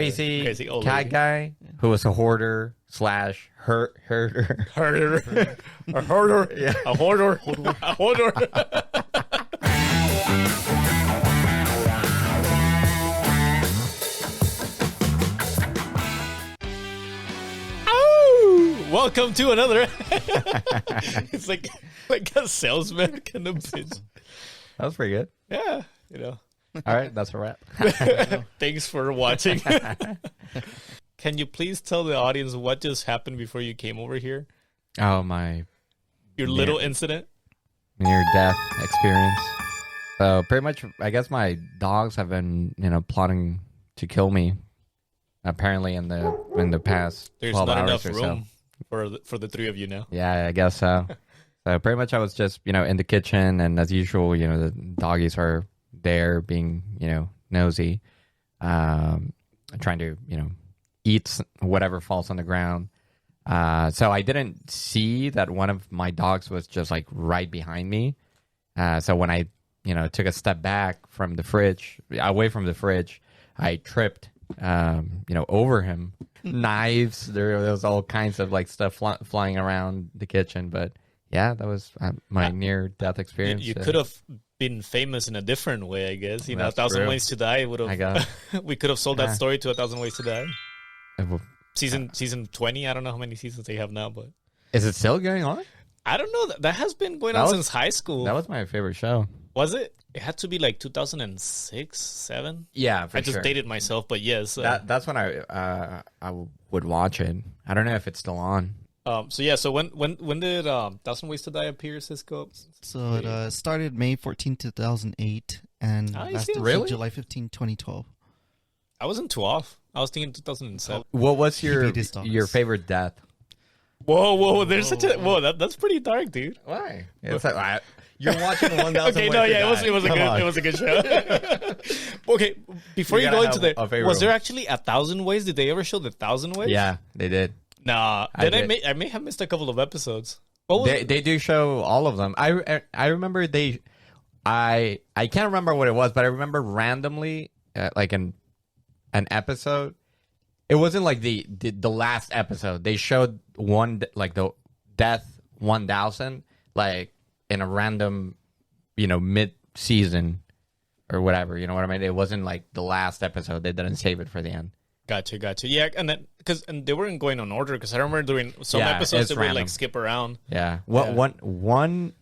crazy old cat lady guy who was a hoarder slash herder. Herder. A hoarder. Yeah. A hoarder. A hoarder. Oh! Welcome to another. It's like a salesman kind of bitch. That was pretty good. Yeah, you know. All right, that's a wrap. Thanks for watching. Can you please tell the audience what just happened before you came over here? Oh, my Your little incident? near-death experience. So pretty much, I guess my dogs have been, plotting to kill me. Apparently, in the past There's 12 not hours enough or room so. for the three of you now. Yeah, I guess so. So pretty much, I was just, in the kitchen, and as usual, the doggies are there being, nosy, trying to, eat whatever falls on the ground. So I didn't see that one of my dogs was just like right behind me. So when I, took a step back from the fridge, away from the fridge, I tripped, over him. Knives, there was all kinds of like stuff flying around the kitchen. But yeah, that was my near-death experience. You could have been famous in a different way, I guess. A Thousand Ways to Die would have. We could have sold that story to A Thousand Ways to Die. Season 20. I don't know how many seasons they have now, but is it still going on? I don't know. That has been going on since high school. That was my favorite show. Was it? It had to be like 2006, 7. Yeah, I just dated myself, but yes. That's when I would watch it. I don't know if it's still on. So when did Thousand Ways to Die appear, Cisco? So it started May 14, 2008, and lasted really? July 15, 2012. I wasn't too off. I was thinking 2007. What was your favorite death? Whoa! There's such a that's pretty dark, dude. Why? It's like, you're watching 1,000 Okay, Ways no, to yeah, Die. it was a good show. Okay, before you go into there, was there actually 1,000 Ways? Did they ever show the 1,000 Ways? Yeah, they did. Nah, I may have missed a couple of episodes. They do show all of them. I remember I can't remember what it was, but I remember randomly like an episode. It wasn't like the last episode. They showed one, like the Death 1,000, like in a random, mid-season or whatever. You know what I mean? It wasn't like the last episode. They didn't save it for the end. Gotcha. Yeah, and then and they weren't going on order because I remember doing some episodes that would like skip around. Yeah. One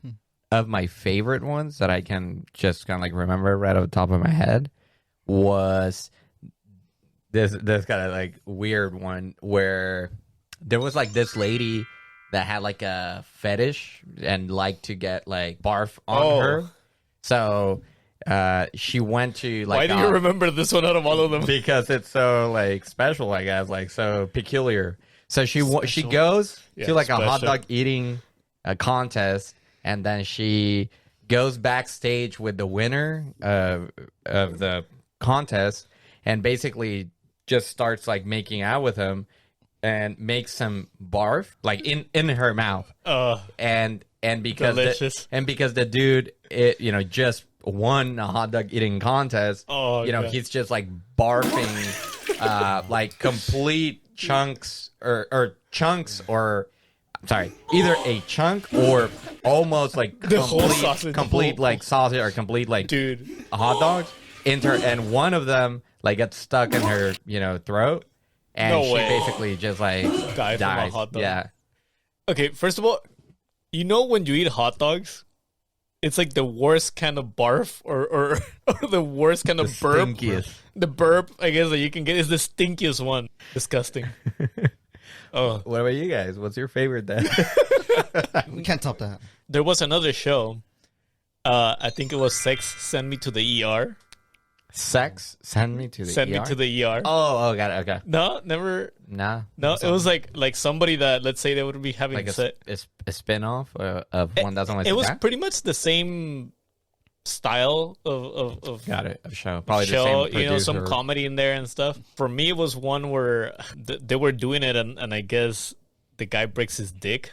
of my favorite ones that I can just kind of like remember right off the top of my head was this kind of like weird one where there was like this lady that had like a fetish and liked to get like barf on her. So she went to like. Why do you remember this one out of all of them? Because it's so like special, I guess, like so peculiar. So she goes to like a hot dog eating contest, and then she goes backstage with the winner of the contest, and basically just starts like making out with him, and makes some barf like in her mouth. And because the dude just won a hot dog eating contest, he's just like barfing like complete chunks or chunks, or sorry, either a chunk or almost like complete like sausage or complete like hot dogs into her, and one of them like gets stuck in her throat, and she basically just like dies. From a hot dog. Yeah. Okay, first of all, when you eat hot dogs, it's like the worst kind of barf or the worst kind of burp. Stinkiest. The burp, I guess, that you can get is the stinkiest one. Disgusting. What about you guys? What's your favorite then? We can't top that. There was another show. I think it was Sex Send Me to the ER. Sex Send Me to the ER? Send Me to the ER. Oh, got it. Okay. No, never. Nah. No, it was like somebody that, let's say, they would be having like a spin-off of 1,000 Ways to Die? It was pretty much the same style of got it. A show. Probably show, the same producer. Some comedy in there and stuff. For me, it was one where they were doing it, and I guess the guy breaks his dick.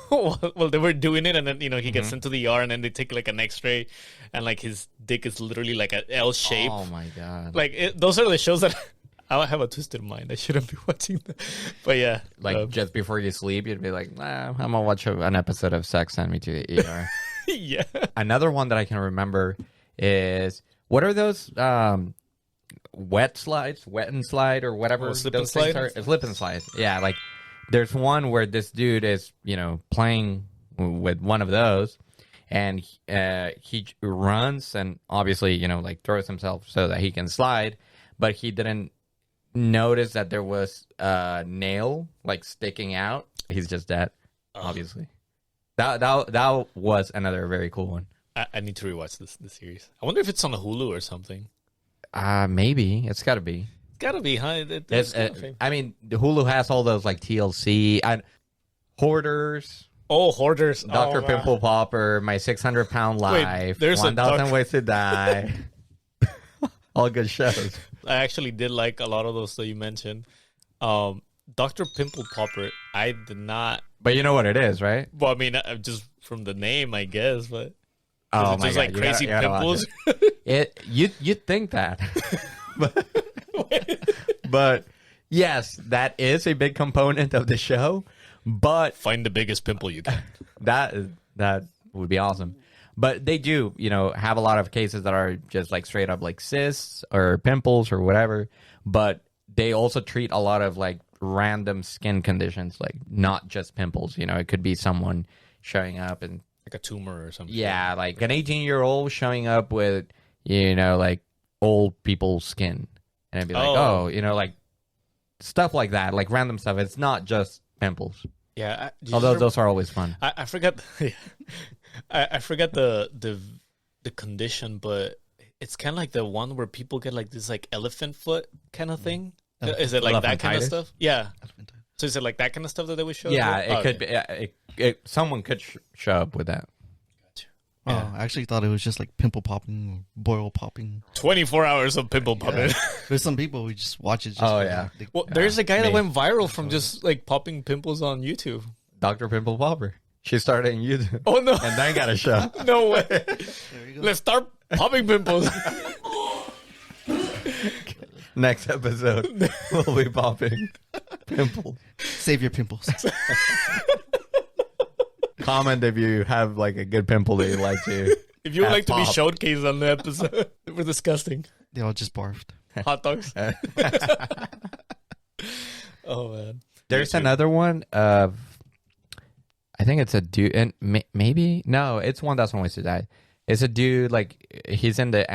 Well, they were doing it, and then he gets sent to the ER, and then they take like an X-ray, and like his dick is literally like an L shape. Oh my god! Like those are the shows that I have a twisted mind. I shouldn't be watching that. But yeah. Like, just before you sleep, you'd be like, nah, I'm going to watch an episode of Sex Send Me to the ER. Yeah. Another one that I can remember is, what are those wet and slide or whatever slip those and things slide? are? Slip and slide. Yeah, like there's one where this dude is, playing with one of those, and he runs and obviously, like throws himself so that he can slide, but he didn't notice that there was a nail like sticking out. He's just dead, obviously. That was another very cool one. I need to rewatch this series. I wonder if it's on Hulu or something. Maybe it's got to be. It's got to be, huh? I mean, Hulu has all those like TLC and Hoarders. Oh, Hoarders. Dr. Pimple Popper, My 600-Pound Life, there's 1,000 Ways to Die. All good shows. I actually did like a lot of those that you mentioned. Dr. Pimple Popper, I did not. But you know what it is, right? Well, I mean, just from the name, I guess, but. Oh it's my just God, like crazy pimples. You'd think that, but yes, that is a big component of the show. But find the biggest pimple you can. That would be awesome. But they do, have a lot of cases that are just like straight up like cysts or pimples or whatever. But they also treat a lot of like random skin conditions, like not just pimples. It could be someone showing up and like a tumor or something. Yeah, like an 18-year-old showing up with, like old people's skin. And it'd be like, like stuff like that, like random stuff. It's not just pimples. Yeah. Although those are always fun. I forgot. I forgot the condition, but it's kind of like the one where people get like this like elephant foot kind of thing. Is it like that kind of stuff? Yeah. So is it like that kind of stuff that they would show? Yeah, it could be. Someone could show up with that. Gotcha. Oh, I actually thought it was just like pimple popping or boil popping. 24 hours of pimple popping. There's some people who just watch it. Well, there's a guy that went viral from just like popping pimples on YouTube. Dr. Pimple Popper. She started in YouTube. Oh, no. And then got a show. No way. Let's start popping pimples. Next episode, we'll be popping pimples. Save your pimples. Comment if you have like a good pimple that you'd like to. If you would like to be showcased on the episode. We're disgusting. They all just barfed. Hot dogs. Oh, man. There's another one of, I think it's a dude, and maybe, no, it's 1,000 Ways to Die. It's a dude, like, he's in the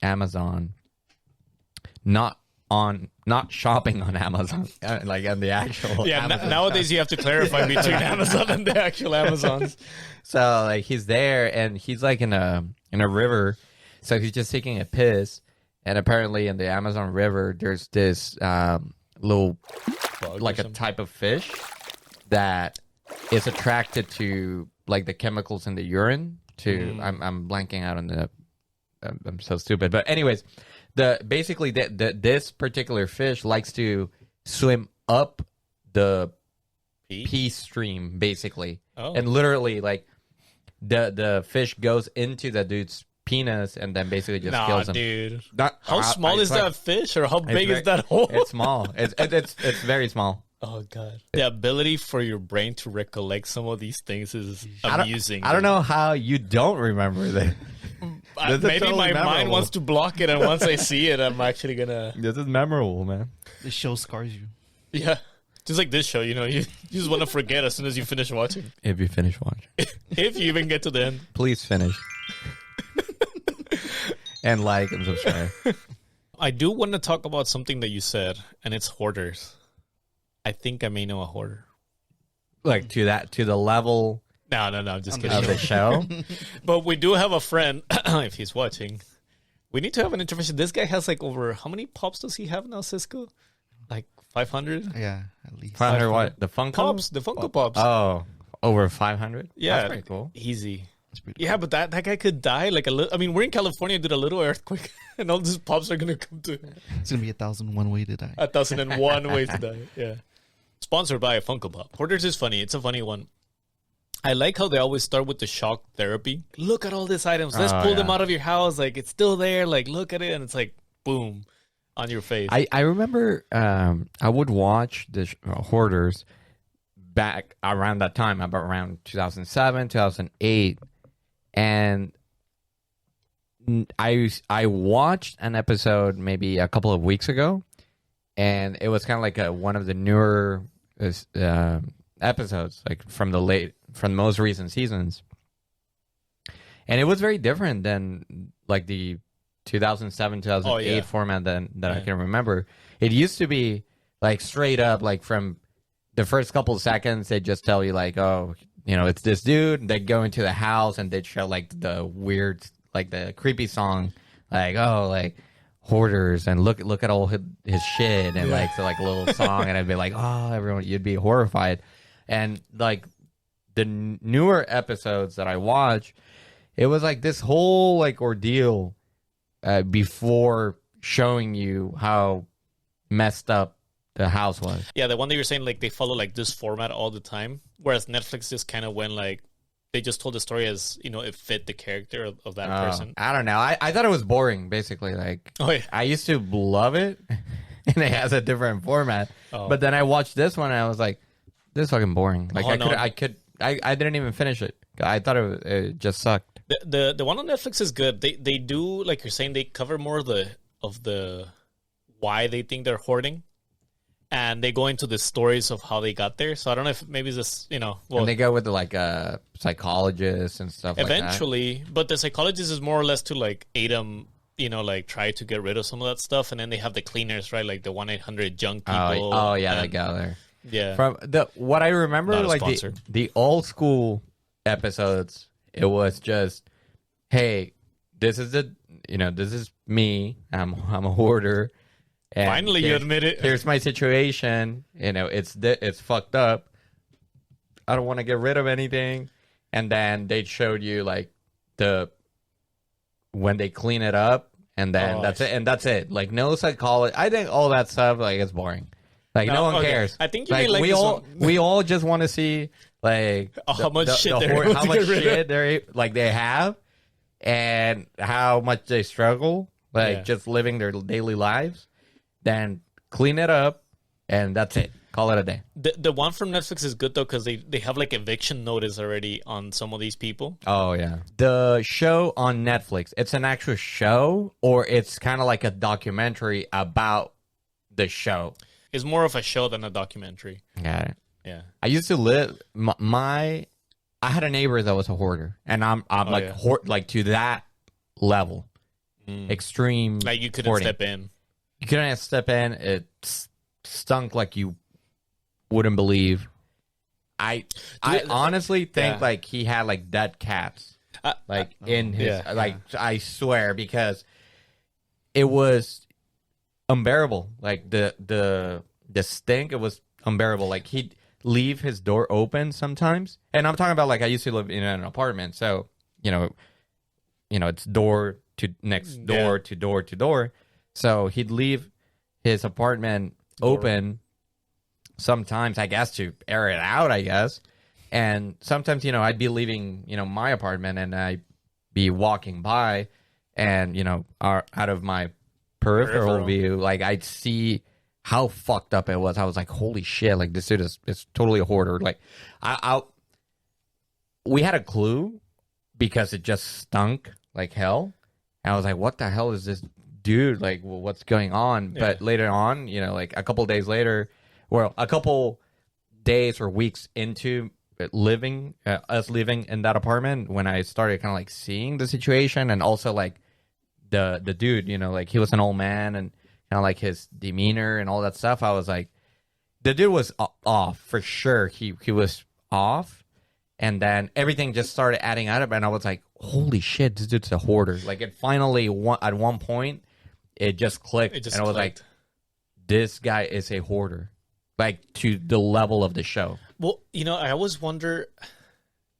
Amazon, not shopping on Amazon, like on the actual Amazon. Nowadays you have to clarify between Amazon and the actual Amazons. So like he's there and he's like in a river, so he's just taking a piss, and apparently in the Amazon River there's this little Bug like a type of fish that is attracted to like the chemicals in the urine. I'm blanking out on the. I'm so stupid, but anyways. This particular fish likes to swim up the pee stream, basically, and literally, like the fish goes into the dude's penis and then basically just kills him. Dude. How small is that fish, or how big is that hole? It's small. It's very small. Oh God! The ability for your brain to recollect some of these things is amusing. I don't know how you don't remember that. Maybe totally my mind wants to block it, and once I see it, I'm actually gonna. This is memorable, man. This show scars you. Yeah, just like this show, you just want to forget as soon as you finish watching. If you finish watching, if you even get to the end, please finish and like and subscribe. I do want to talk about something that you said, and it's hoarders. I think I may know a hoarder. Like to the level. No, I'm just kidding. Of the show. But we do have a friend, if he's watching. We need to have an intervention. This guy has like over, how many pops does he have now, Cisco? Like 500? Yeah, at least. 500 what? The Funko? Pops, the Funko Pops. Oh, over 500? Yeah. That's pretty cool. Easy. Yeah, cool. But that guy could die like a little. I mean, we're in California, did a little earthquake, and all these pops are going to come to. It's going to be 1,001 way to die. 1,001 ways to die, yeah. Sponsored by a Funko Pop. Hoarders is funny. It's a funny one. I like how they always start with the shock therapy. Look at all these items. Let's pull them out of your house. Like, it's still there. Like, look at it. And it's like, boom. on your face. I remember I would watch the Hoarders back around that time, about around 2007, 2008, and I watched an episode maybe a couple of weeks ago, and it was kind of like one of the newer episodes, like from the most recent seasons, and it was very different than like the 2007 2008 format that I can remember. It used to be like straight up, like from the first couple of seconds they just tell you like, oh, you know, it's this dude. They go into the house and they'd show like the weird, like the creepy song, like, oh, like Hoarders, and look at all his shit, and like, so like a little song, and I'd be like, oh, everyone, you'd be horrified. And like the newer episodes that I watch, it was like this whole like ordeal before showing you how messed up the house was. Yeah, the one that you're saying, like they follow like this format all the time, whereas Netflix just kind of went like they just told the story as, you know, it fit the character of that person. I don't know. I thought it was boring, basically. Like, I used to love it, and it has a different format. But then I watched this one, and I was like, this is fucking boring. Like, I didn't even finish it. I thought it just sucked. The one on Netflix is good. They do, like you're saying, they cover more of the why they think they're hoarding, and they go into the stories of how they got there. So I don't know if maybe this, you know, and they go with like psychologists and stuff. Eventually, like that. But the psychologist is more or less to like aid them, you know, like try to get rid of some of that stuff, and then they have the cleaners, right? Like the 1-800 junk people. Oh yeah, they go there. Yeah. From what I remember, like the old school episodes, it was just, hey, this is this is me. I'm a hoarder. And finally, you admit it. Here's my situation. You know, it's fucked up. I don't want to get rid of anything. And then they showed you like when they clean it up, and then that's it. And that's it. Like no psychology. I think all that stuff like it's boring. Like no one cares. I think you like, we all just want to see like how much shit they have, and how much they struggle, just living their daily lives. Then clean it up, and that's it. Call it a day. The one from Netflix is good though, because they have like eviction notice already on some of these people. Oh yeah, the show on Netflix. It's an actual show, or it's kind of like a documentary about the show. It's more of a show than a documentary. Got it. Yeah. I used to live I had a neighbor that was a hoarder, and I'm like to that level, extreme. Like you couldn't hoarding. step in. You couldn't step in. It stunk like you wouldn't believe. I honestly think like he had like dead cats, in his I swear, because it was unbearable. Like the stink, it was unbearable. Like he'd leave his door open sometimes, and I'm talking about like I used to live in an apartment, so you know it's door to next door to door to door. So he'd leave his apartment open sometimes, I guess, to air it out, I guess. And sometimes, I'd be leaving, my apartment, and I'd be walking by, and, out of my peripheral view, like I'd see how fucked up it was. I was like, holy shit, like this dude is totally a hoarder. Like we had a clue because it just stunk like hell. And I was like, what the hell is this dude? Like, well, what's going on? Yeah. But later on, like a couple days later, well, a couple days or weeks into us living in that apartment, when I started kind of like seeing the situation, and also like the dude, like he was an old man, and kind of like his demeanor and all that stuff, I was like, the dude was off for sure. He was off. And then everything just started adding up, and I was like, holy shit, this dude's a hoarder. Like, it finally, at one point, it just clicked. I was like, this guy is a hoarder. Like, to the level of the show. Well, I always wonder,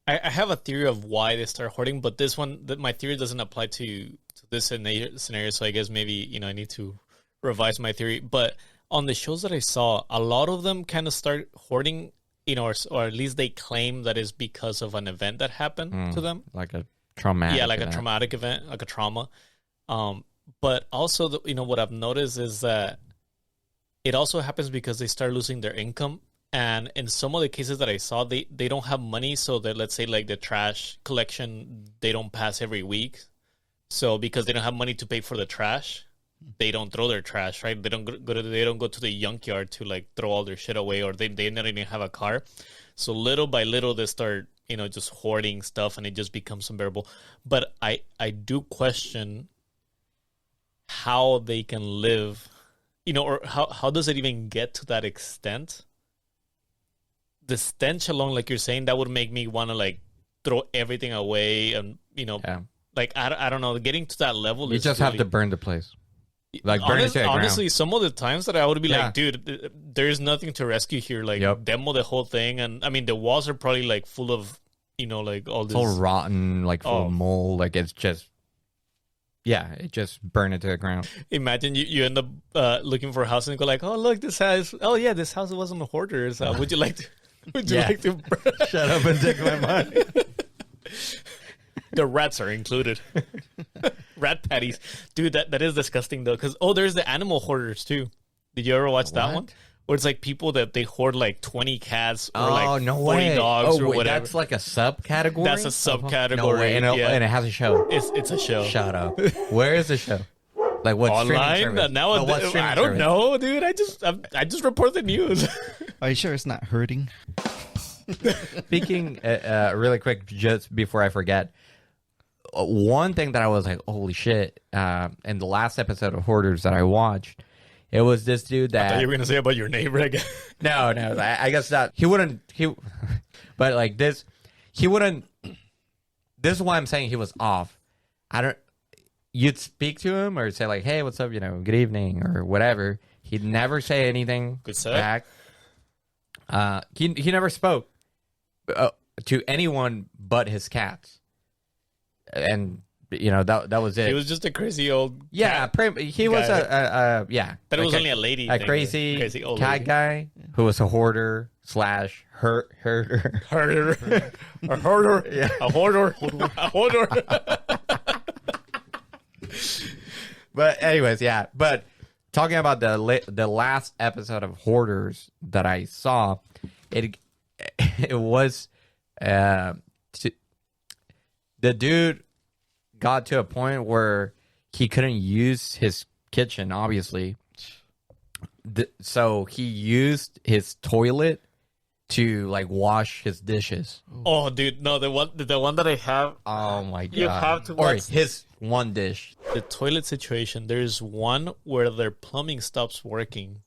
I have a theory of why they start hoarding, but this one, my theory doesn't apply to this scenario, so I guess maybe, I need to revise my theory. But on the shows that I saw, a lot of them kind of start hoarding, or at least they claim that is because of an event that happened to them. Like a traumatic a traumatic event, like a trauma. But also, what I've noticed is that it also happens because they start losing their income. And in some of the cases that I saw, they don't have money. So that, let's say, like the trash collection, they don't pass every week. So because they don't have money to pay for the trash, they don't throw their trash, right? They don't go to the junkyard to like throw all their shit away, or they don't even have a car. So little by little, they start, just hoarding stuff, and it just becomes unbearable. But I do question how they can live, or how does it even get to that extent? The stench alone, like you're saying, that would make me want to like throw everything away, and like I don't know, getting to that level. You just have to burn the place, like burn it to the ground. Honestly, some of the times that I would be like, dude, there's nothing to rescue here. Like demo the whole thing, and I mean the walls are probably like full of like all this, it's all rotten, like full of mold. Like it's just. Yeah, it just burn it to the ground. Imagine you end up looking for a house and go like, oh look, this house. Oh yeah, this house wasn't a Hoarders. Would you like to? Would you like to? Shut up and take my money. The rats are included. Rat patties, dude. That is disgusting though. Because there's the animal hoarders too. Did you ever watch that one? Where it's like people that they hoard like 20 cats or like 40 dogs or whatever. That's like a subcategory? That's a subcategory. No way. And it has a show. It's a show. Shut up. Where is the show? Like what online? I don't know, dude. I just report the news. Are you sure it's not hurting? Speaking really quick, just before I forget, one thing that I was like, holy shit, in the last episode of Hoarders that I watched, it was this dude that... I thought you were going to say about your neighbor again. No, I guess not. But like this, he wouldn't... This is why I'm saying he was off. You'd speak to him or say like, hey, what's up, good evening or whatever. He'd never say anything back. He never spoke to anyone but his cats. And... that was it. He was just a crazy old he was a But it was only a lady. A crazy old cat lady. Guy who was a hoarder / herder. A hoarder. Yeah. A hoarder. A hoarder. But anyways, yeah. But talking about the last episode of Hoarders that I saw, it was the dude got to a point where he couldn't use his kitchen, obviously. So he used his toilet to like wash his dishes. Oh, dude, no, the one that I have. Oh my god! You have to watch his one dish. The toilet situation. There's one where their plumbing stops working,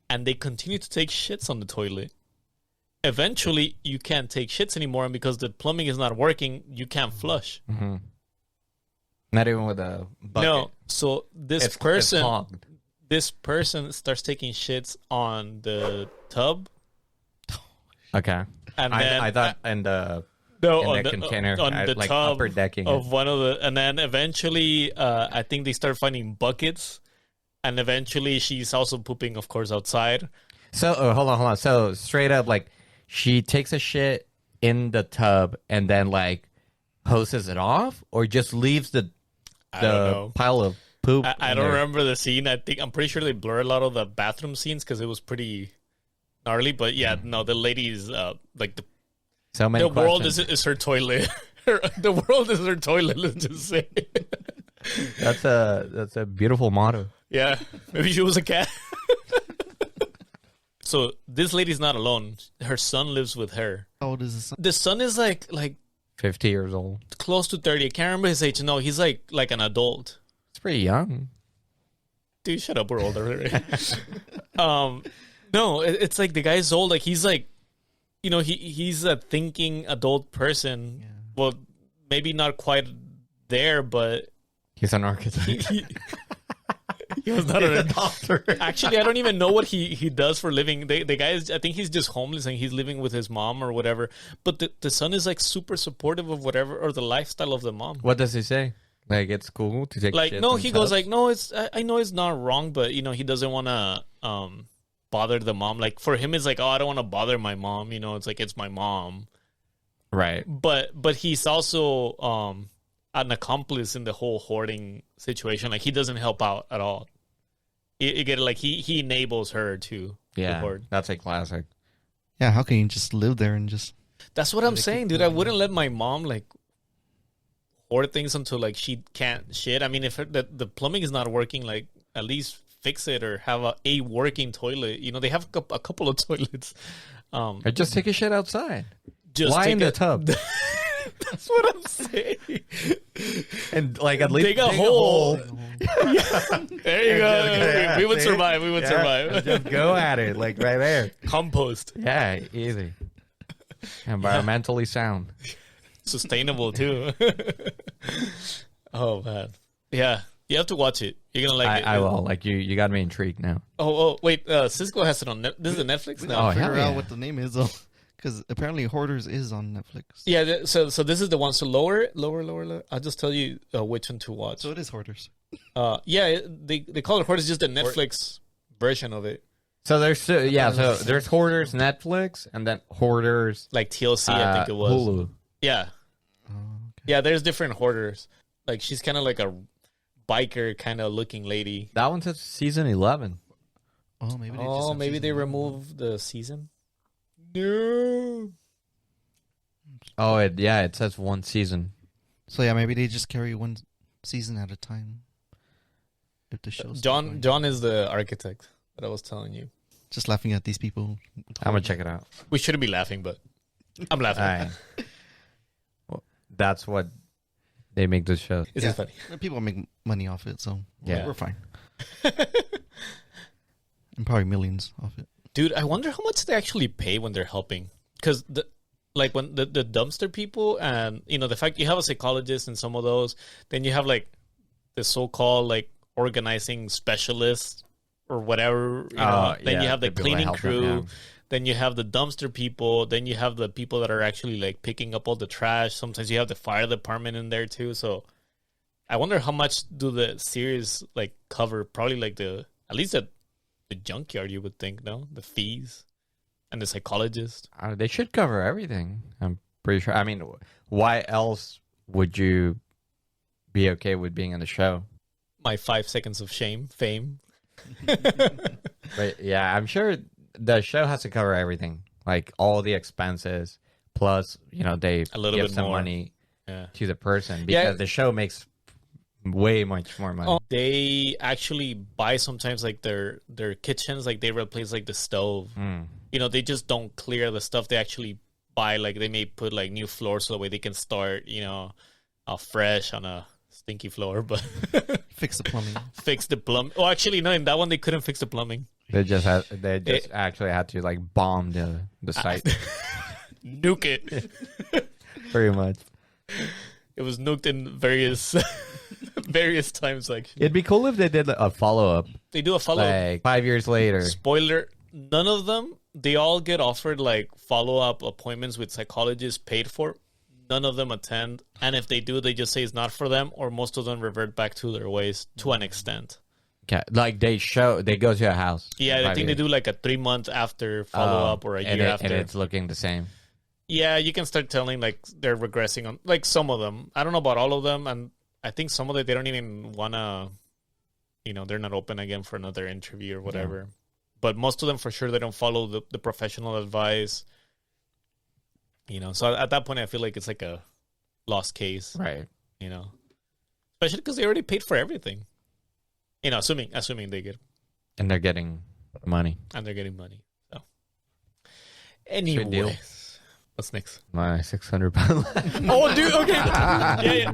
and they continue to take shits on the toilet. Eventually, you can't take shits anymore, and because the plumbing is not working, you can't flush. Mm-hmm. Not even with a bucket. No. So this person starts taking shits on the tub. Okay. And I thought in the container on the like tub upper decking of one of the, and then eventually, I think they start finding buckets, and eventually she's also pooping, of course, outside. So hold on. So straight up, like. She takes a shit in the tub and then like hoses it off, or just leaves the pile of poop. I don't remember the scene. I'm pretty sure they blur a lot of the bathroom scenes because it was pretty gnarly. But yeah, no, the lady's like the world is her toilet. The world is her toilet. Let's just say. That's a beautiful motto. Yeah, maybe she was a cat. So this lady's not alone. Her son lives with her. How old is the son? The son is like 50 years old. Close to 30. I can't remember his age. No, he's like an adult. It's pretty young. Dude, shut up. We're older. No, it's like the guy's old. Like he's like, he's a thinking adult person. Yeah. Well, maybe not quite there, but he's an architect. He was not a doctor. Actually, I don't even know what he does for a living. The guy is, I think he's just homeless and he's living with his mom or whatever. But the son is like super supportive of whatever, or the lifestyle of the mom. What does he say? Like it's cool to take like shit no, he goes like no, I know it's not wrong, but he doesn't want to bother the mom. Like for him, it's like, oh, I don't want to bother my mom. It's like it's my mom, right? But he's also an accomplice in the whole hoarding situation. Like he doesn't help out at all. You get it? Like he enables her to hoard. That's a classic. Yeah, how can you just live there and just... That's what I'm saying, dude. I wouldn't let my mom like hoard things until like she can't shit. I mean, if the plumbing is not working, like at least fix it or have a working toilet. You know, they have a couple of toilets. Or just take a shit outside. Just lie in the tub. That's what I'm saying. And like at least dig a hole. Yeah. There you go. We would survive. We would survive. Just go at it, like right there. Compost. Yeah, easy. Environmentally sound. Sustainable too. Oh man. Yeah. You have to watch it. You're gonna like it. I will. Like you got me intrigued now. Oh wait. Cisco has it on. This is a Netflix now. Oh, figure out what the name is though, because apparently Hoarders is on Netflix. Yeah. So this is the one. So lower. I'll just tell you which one to watch. So it is Hoarders. Yeah. They call it Hoarders. Just the Netflix version of it. So there's there's Hoarders Netflix and then Hoarders like TLC. I think it was Hulu. Yeah. Oh, okay. Yeah. There's different Hoarders. Like she's kind of like a biker kind of looking lady. That one says season 11. Oh, maybe they removed the season. No. Oh, it says one season. So yeah, maybe they just carry one season at a time. If the show's John is the architect that I was telling you. Just laughing at these people. I'm gonna check it out. We shouldn't be laughing, but I'm laughing. Right. Well, that's what they make this show. It's funny. People make money off it, so we're fine. And probably millions off it. Dude, I wonder how much they actually pay when they're helping. Because when the dumpster people and the fact you have a psychologist in some of those, then you have like the so-called like organizing specialist or whatever. Then you have the cleaning crew. Then you have the dumpster people. Then you have the people that are actually like picking up all the trash. Sometimes you have the fire department in there too. So I wonder how much do the series like cover? Probably like at least the junkyard, you would think, no? The fees and the psychologist. They should cover everything. I'm pretty sure. I mean, why else would you be okay with being in the show? My 5 seconds of fame. But yeah, I'm sure the show has to cover everything, like all the expenses, plus they a little give bit some more money to the person because the show makes way much more money. They actually buy sometimes like their kitchens, like they replace like the stove. They just don't clear the stuff. They actually buy, like they may put like new floors so that way they can start fresh on a stinky floor, but fix the plumbing. Oh, actually no, in that one they couldn't fix the plumbing. They just actually had to like bomb the site. Nuke it. Pretty much. It was nuked in various times. Actually, it'd be cool if they did a follow-up. They do a follow-up like 5 years later. Spoiler, none of them, they all get offered like follow-up appointments with psychologists paid for. None of them attend, and if they do, they just say it's not for them, or most of them revert back to their ways to an extent. Okay, like they go to a house. Yeah, I think they do like a 3-month after follow-up or a year after. And it's looking the same. Yeah, you can start telling like they're regressing on like some of them. I don't know about all of them, and I think some of it they don't even wanna, they're not open again for another interview or whatever. Yeah. But most of them for sure they don't follow the professional advice. So at that point I feel like it's like a lost case, right? Especially because they already paid for everything. Assuming they get, and they're getting money. So, anyway, what's next? My 600 pound. Oh, dude. Okay. Yeah.